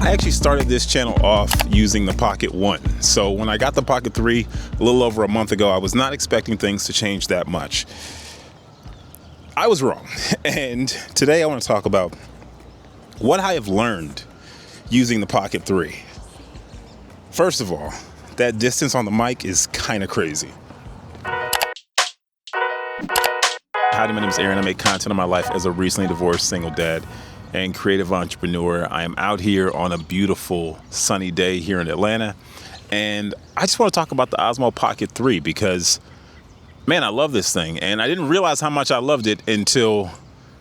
I actually started this channel off using the Pocket 1. So when I got the Pocket 3 a little over a month ago, I was not expecting things to change that much. I was wrong. And today I want to talk about what I have learned using the Pocket 3. First of all, that distance on the mic is kind of crazy. Hi, my name is Aaron. I make content on my life as a recently divorced single dad and creative entrepreneur. I am out here on a beautiful sunny day here in Atlanta, and I just want to talk about the Osmo Pocket 3 because, man, I love this thing, and I didn't realize how much I loved it until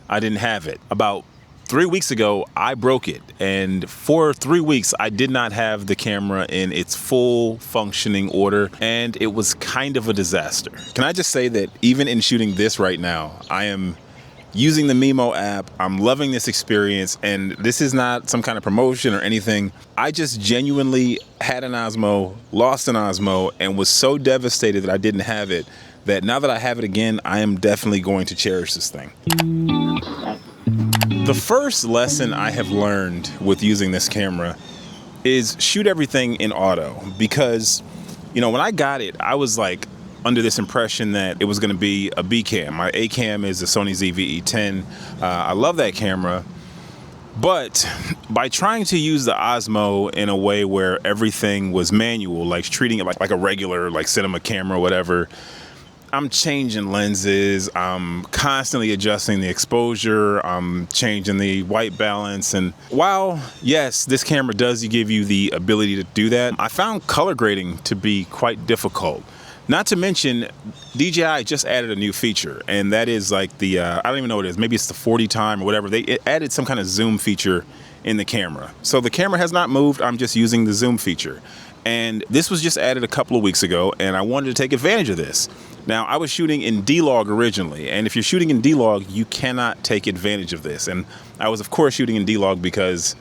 I didn't have it. About 3 weeks ago, I broke it, and for 3 weeks, I did not have the camera in its full functioning order, and it was kind of a disaster. Can I just say that even in shooting this right now, I am using the Mimo app. I'm loving this experience, and this is not some kind of promotion or anything. I just genuinely had an Osmo, lost an Osmo, and was so devastated that I didn't have it, that now that I have it again, I am definitely going to cherish this thing. The first lesson I have learned with using this camera is shoot everything in auto, because, you know, when I got it, I was like under this impression that it was going to be a B cam. My A cam is the Sony ZV10. I love that camera, but by trying to use the Osmo in a way where everything was manual, like treating it like a regular like cinema camera or whatever, I'm changing lenses, I'm constantly adjusting the exposure, I'm changing the white balance. And while, yes, this camera does give you the ability to do that, I found color grading to be quite difficult. Not to mention, DJI just added a new feature, and that is like the, I don't even know what it is, maybe it's the 40 time or whatever. They added some kind of zoom feature in the camera. So the camera has not moved, I'm just using the zoom feature. And this was just added a couple of weeks ago, and I wanted to take advantage of this. Now, I was shooting in D-Log originally, and if you're shooting in D-Log, you cannot take advantage of this. And I was, of course, shooting in D-Log because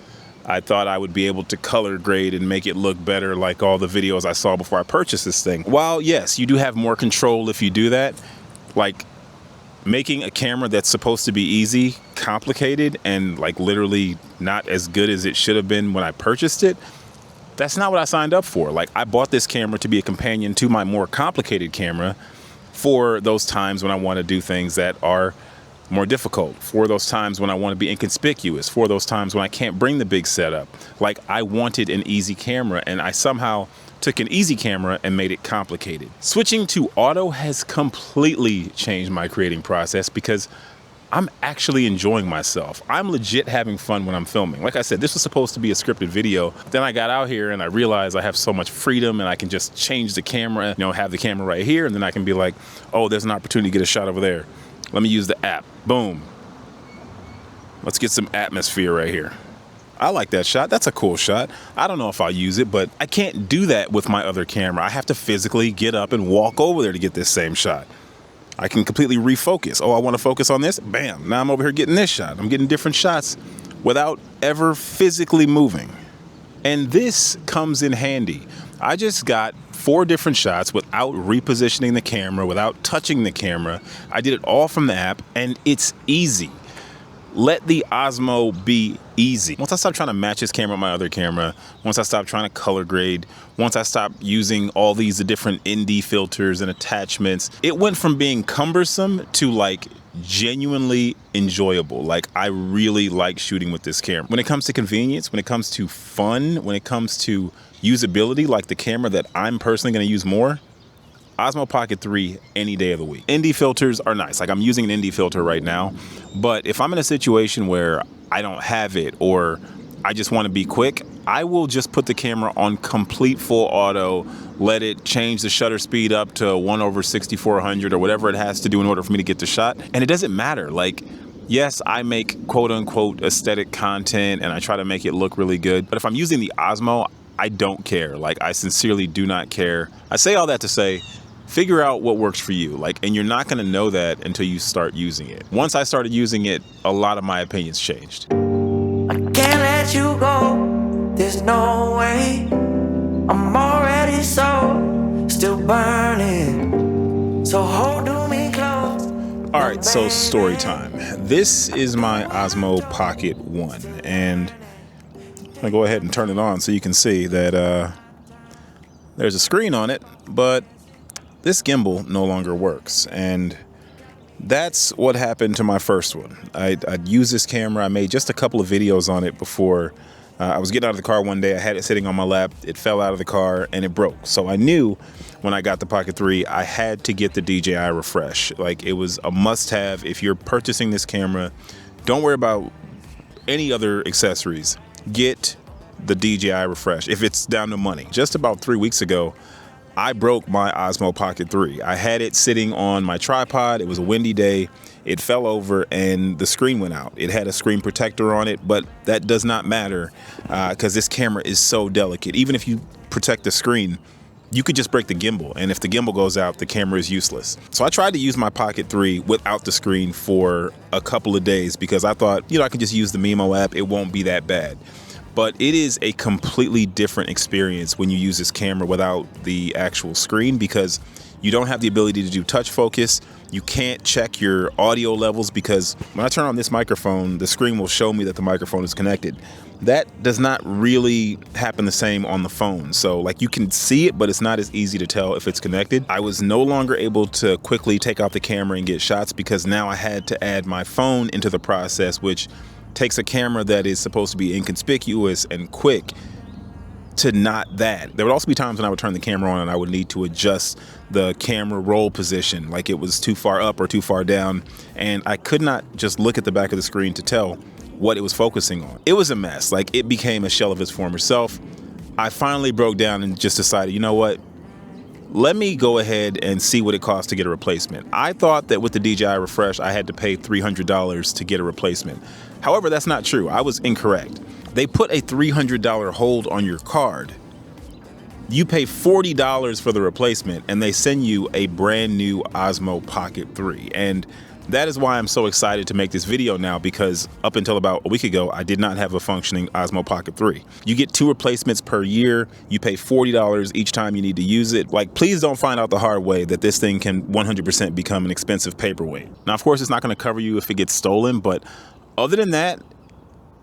I thought I would be able to color grade and make it look better like all the videos I saw before I purchased this thing. While, yes, you do have more control if you do that, like making a camera that's supposed to be easy, complicated, and like literally not as good as it should have been when I purchased it, that's not what I signed up for. Like, I bought this camera to be a companion to my more complicated camera for those times when I want to do things that are more difficult, for those times when I want to be inconspicuous, for those times when I can't bring the big setup. Like, I wanted an easy camera, and I somehow took an easy camera and made it complicated. Switching to auto has completely changed my creating process because I'm actually enjoying myself. I'm legit having fun when I'm filming. Like I said, this was supposed to be a scripted video. Then I got out here and I realized I have so much freedom and I can just change the camera, you know, have the camera right here, and then I can be like, oh, there's an opportunity to get a shot over there. Let me use the app. Boom. Let's get some atmosphere right here. I like that shot. That's a cool shot. I don't know if I'll use it, but I can't do that with my other camera. I have to physically get up and walk over there to get this same shot. I can completely refocus. Oh, I want to focus on this. Bam. Now I'm over here getting this shot. I'm getting different shots without ever physically moving. And this comes in handy. I just got 4 different shots without repositioning the camera, without touching the camera. I did it all from the app, and it's easy. Let the Osmo be easy. Once I stopped trying to match this camera with my other camera, once I stopped trying to color grade, once I stopped using all these different ND filters and attachments, it went from being cumbersome to like genuinely enjoyable. Like, I really like shooting with this camera. When it comes to convenience, when it comes to fun, when it comes to usability, like the camera that I'm personally gonna use more, Osmo Pocket 3 any day of the week. ND filters are nice. Like, I'm using an ND filter right now, but if I'm in a situation where I don't have it or I just want to be quick, I will just put the camera on complete full auto, let it change the shutter speed up to 1/6400 or whatever it has to do in order for me to get the shot. And it doesn't matter. Like, yes, I make quote unquote aesthetic content and I try to make it look really good, but if I'm using the Osmo, I don't care. Like, I sincerely do not care. I say all that to say, figure out what works for you. Like, and you're not gonna know that until you start using it. Once I started using it, a lot of my opinions changed. I can't let you go, there's no way. I'm already still burning. So hold me close. All right, so story time. This is my Osmo Pocket 1, and gonna go ahead and turn it on so you can see that there's a screen on it, but this gimbal no longer works. And that's what happened to my first one. I'd used this camera. I made just a couple of videos on it before. I was getting out of the car one day. I had it sitting on my lap. It fell out of the car and it broke. So I knew when I got the Pocket 3, I had to get the DJI Refresh. Like, it was a must-have. If you're purchasing this camera, don't worry about any other accessories. Get the DJI Refresh if it's down to money. Just about 3 weeks ago, I broke my Osmo Pocket 3. I had it sitting on my tripod. It was a windy day. It fell over and the screen went out. It had a screen protector on it, but that does not matter because this camera is so delicate. Even if you protect the screen, you could just break the gimbal. And if the gimbal goes out, the camera is useless. So I tried to use my Pocket 3 without the screen for a couple of days because I thought, I could just use the Mimo app. It won't be that bad. But it is a completely different experience when you use this camera without the actual screen because you don't have the ability to do touch focus. You can't check your audio levels because when I turn on this microphone, the screen will show me that the microphone is connected. That does not really happen the same on the phone. So like, you can see it, but it's not as easy to tell if it's connected. I was no longer able to quickly take out the camera and get shots because now I had to add my phone into the process, which takes a camera that is supposed to be inconspicuous and quick to not that. There would also be times when I would turn the camera on and I would need to adjust the camera roll position, like it was too far up or too far down, and I could not just look at the back of the screen to tell what it was focusing on. It was a mess. Like, it became a shell of its former self. I finally broke down and just decided, you know what? Let me go ahead and see what it costs to get a replacement. I thought that with the DJI Refresh, I had to pay $300 to get a replacement. However, that's not true. I was incorrect. They put a $300 hold on your card. You pay $40 for the replacement, and they send you a brand new Osmo Pocket 3. And that is why I'm so excited to make this video now, because up until about a week ago, I did not have a functioning Osmo Pocket 3. You get 2 replacements per year. You pay $40 each time you need to use it. Like, please don't find out the hard way that this thing can 100% become an expensive paperweight. Now, of course, it's not going to cover you if it gets stolen, but other than that,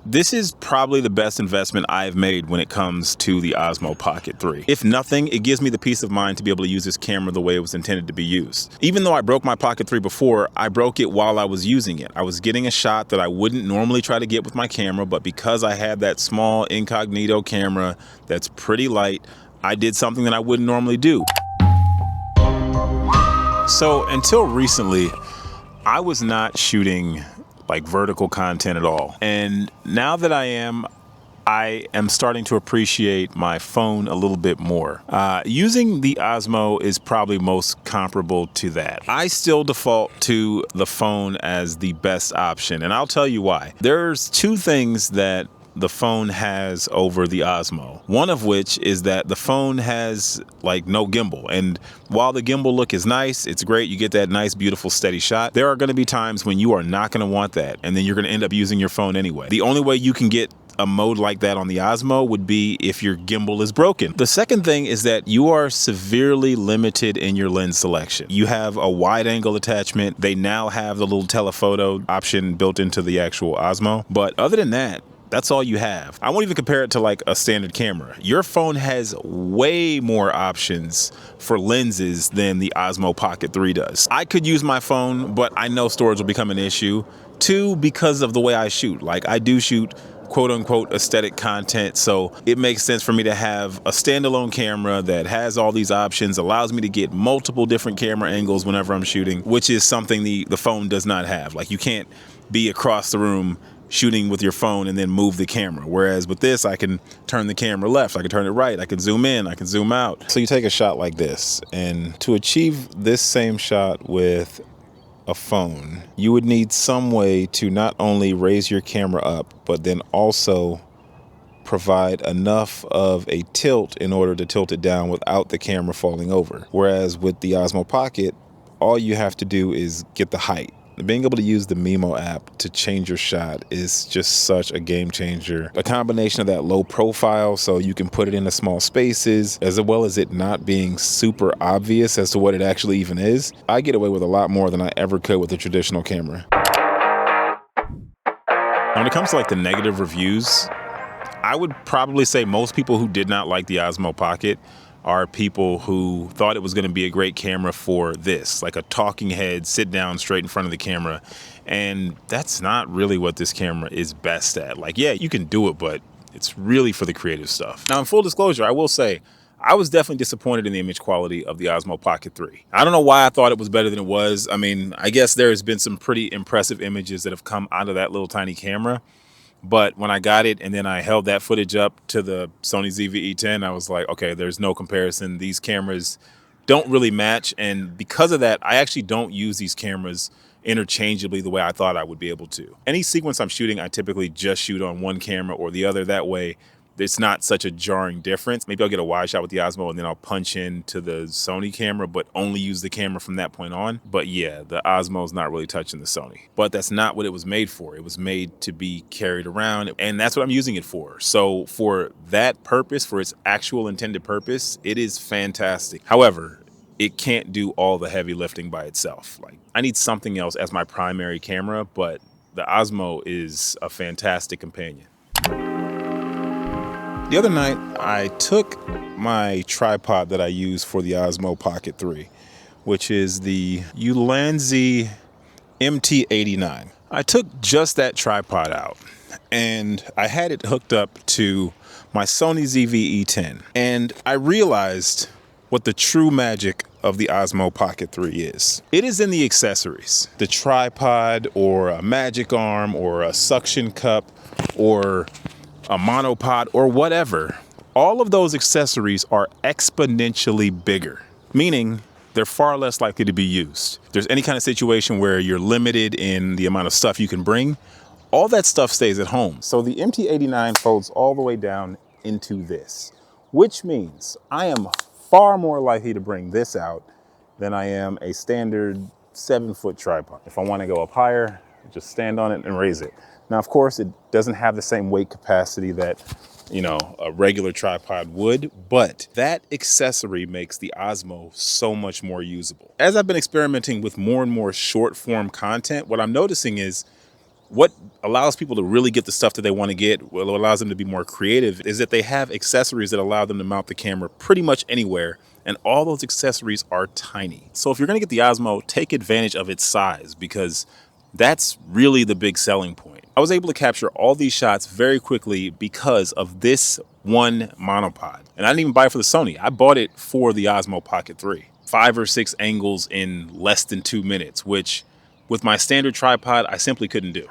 this is probably the best investment I've made when it comes to the Osmo Pocket 3. If nothing, it gives me the peace of mind to be able to use this camera the way it was intended to be used. Even though I broke my Pocket 3 before, I broke it while I was using it. I was getting a shot that I wouldn't normally try to get with my camera, but because I had that small incognito camera that's pretty light, I did something that I wouldn't normally do. So until recently, I was not shooting like vertical content at all. And now that I am starting to appreciate my phone a little bit more. Using the Osmo is probably most comparable to that. I still default to the phone as the best option, and I'll tell you why. There's 2 things that the phone has over the Osmo. One of which is that the phone has like no gimbal. And while the gimbal look is nice, it's great, you get that nice, beautiful, steady shot, there are gonna be times when you are not gonna want that, and then you're gonna end up using your phone anyway. The only way you can get a mode like that on the Osmo would be if your gimbal is broken. The second thing is that you are severely limited in your lens selection. You have a wide angle attachment. They now have the little telephoto option built into the actual Osmo. But other than that, that's all you have. I won't even compare it to like a standard camera. Your phone has way more options for lenses than the Osmo Pocket 3 does. I could use my phone, but I know storage will become an issue. 2, because of the way I shoot. Like, I do shoot quote unquote aesthetic content, so it makes sense for me to have a standalone camera that has all these options, allows me to get multiple different camera angles whenever I'm shooting, which is something the phone does not have. Like, you can't be across the room shooting with your phone and then move the camera. Whereas with this, I can turn the camera left, I can turn it right, I can zoom in, I can zoom out. So you take a shot like this, and to achieve this same shot with a phone, you would need some way to not only raise your camera up, but then also provide enough of a tilt in order to tilt it down without the camera falling over. Whereas with the Osmo Pocket, all you have to do is get the height. Being able to use the Mimo app to change your shot is just such a game changer. A combination of that low profile, so you can put it into small spaces, as well as it not being super obvious as to what it actually even is. I get away with a lot more than I ever could with a traditional camera. When it comes to like the negative reviews, I would probably say most people who did not like the Osmo Pocket are people who thought it was going to be a great camera for this, like a talking head, sit down straight in front of the camera. And that's not really what this camera is best at. Like, yeah, you can do it, but it's really for the creative stuff. Now, in full disclosure, I will say, I was definitely disappointed in the image quality of the Osmo Pocket 3. I don't know why I thought it was better than it was. I mean, I guess there's been some pretty impressive images that have come out of that little tiny camera. But when I got it and then I held that footage up to the Sony ZV10, I was like, okay, there's no comparison. These cameras don't really match. And because of that, I actually don't use these cameras interchangeably the way I thought I would be able to. Any sequence I'm shooting, I typically just shoot on one camera or the other. That way, it's not such a jarring difference. Maybe I'll get a wide shot with the Osmo and then I'll punch into the Sony camera, but only use the camera from that point on. But yeah, the Osmo is not really touching the Sony. But that's not what it was made for. It was made to be carried around, and that's what I'm using it for. So for that purpose, for its actual intended purpose, it is fantastic. However, it can't do all the heavy lifting by itself. Like, I need something else as my primary camera, but the Osmo is a fantastic companion. The other night, I took my tripod that I use for the Osmo Pocket 3, which is the Ulanzi MT89. I took just that tripod out, and I had it hooked up to my Sony ZV10, and I realized what the true magic of the Osmo Pocket 3 is. It is in the accessories. The tripod, or a magic arm, or a suction cup, or a monopod, or whatever. All of those accessories are exponentially bigger, meaning they're far less likely to be used. If there's any kind of situation where you're limited in the amount of stuff you can bring, all that stuff stays at home. So the MT89 folds all the way down into this, which means I am far more likely to bring this out than I am a standard 7-foot tripod. If I want to go up higher, just stand on it and raise it. Now, of course, it doesn't have the same weight capacity that, you know, a regular tripod would, but that accessory makes the Osmo so much more usable. As I've been experimenting with more and more short form content, what I'm noticing is what allows people to really get the stuff that they want to get, what allows them to be more creative, is that they have accessories that allow them to mount the camera pretty much anywhere, and all those accessories are tiny. So if you're going to get the Osmo, take advantage of its size, because that's really the big selling point. I was able to capture all these shots very quickly because of this one monopod. And I didn't even buy it for the Sony. I bought it for the Osmo Pocket 3. 5 or 6 angles in less than 2 minutes, which with my standard tripod, I simply couldn't do.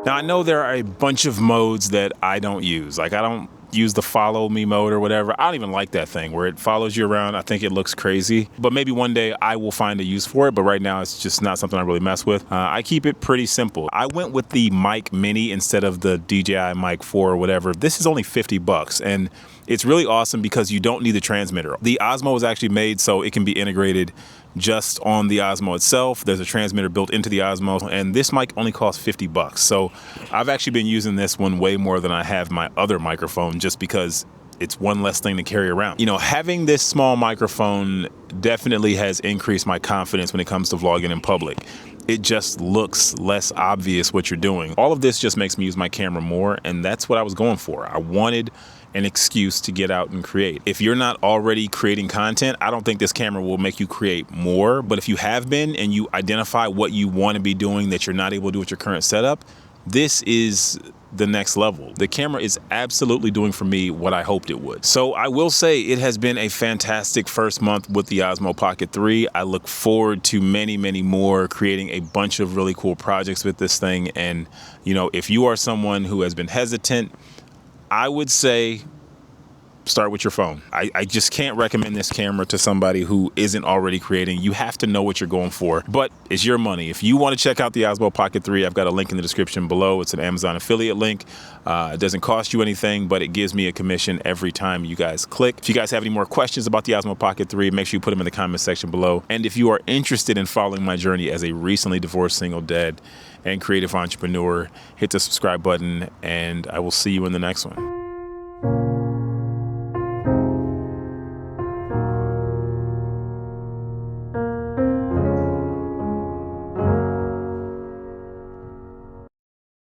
Now, I know there are a bunch of modes that I don't use. Like, I don't use the follow me mode or whatever. I don't even like that thing where it follows you around. I think it looks crazy, but maybe one day I will find a use for it. But right now it's just not something I really mess with. I keep it pretty simple. I went with the Mic Mini instead of the DJI Mic 4 or whatever. This is only $50, and it's really awesome because you don't need the transmitter. The Osmo was actually made so it can be integrated just on the Osmo itself. There's a transmitter built into the Osmo, and this mic only costs $50. So I've actually been using this one way more than I have my other microphone, just because it's one less thing to carry around. You know, having this small microphone definitely has increased my confidence when it comes to vlogging in public. It just looks less obvious what you're doing. All of this just makes me use my camera more, and that's what I was going for. I wanted an excuse to get out and create. If you're not already creating content, I don't think this camera will make you create more. But if you have been and you identify what you want to be doing that you're not able to do with your current setup, this is the next level. The camera is absolutely doing for me what I hoped it would. So I will say it has been a fantastic first month with the Osmo Pocket 3. I look forward to many, many more, creating a bunch of really cool projects with this thing. And, you know, if you are someone who has been hesitant, I would say start with your phone. I just can't recommend this camera to somebody who isn't already creating. You have to know what you're going for, but it's your money. If you want to check out the Osmo Pocket 3, I've got a link in the description below. It's an Amazon affiliate link. It doesn't cost you anything, but it gives me a commission every time you guys click. If you guys have any more questions about the Osmo Pocket 3, make sure you put them in the comment section below. And if you are interested in following my journey as a recently divorced single dad and creative entrepreneur, hit the subscribe button, and I will see you in the next one.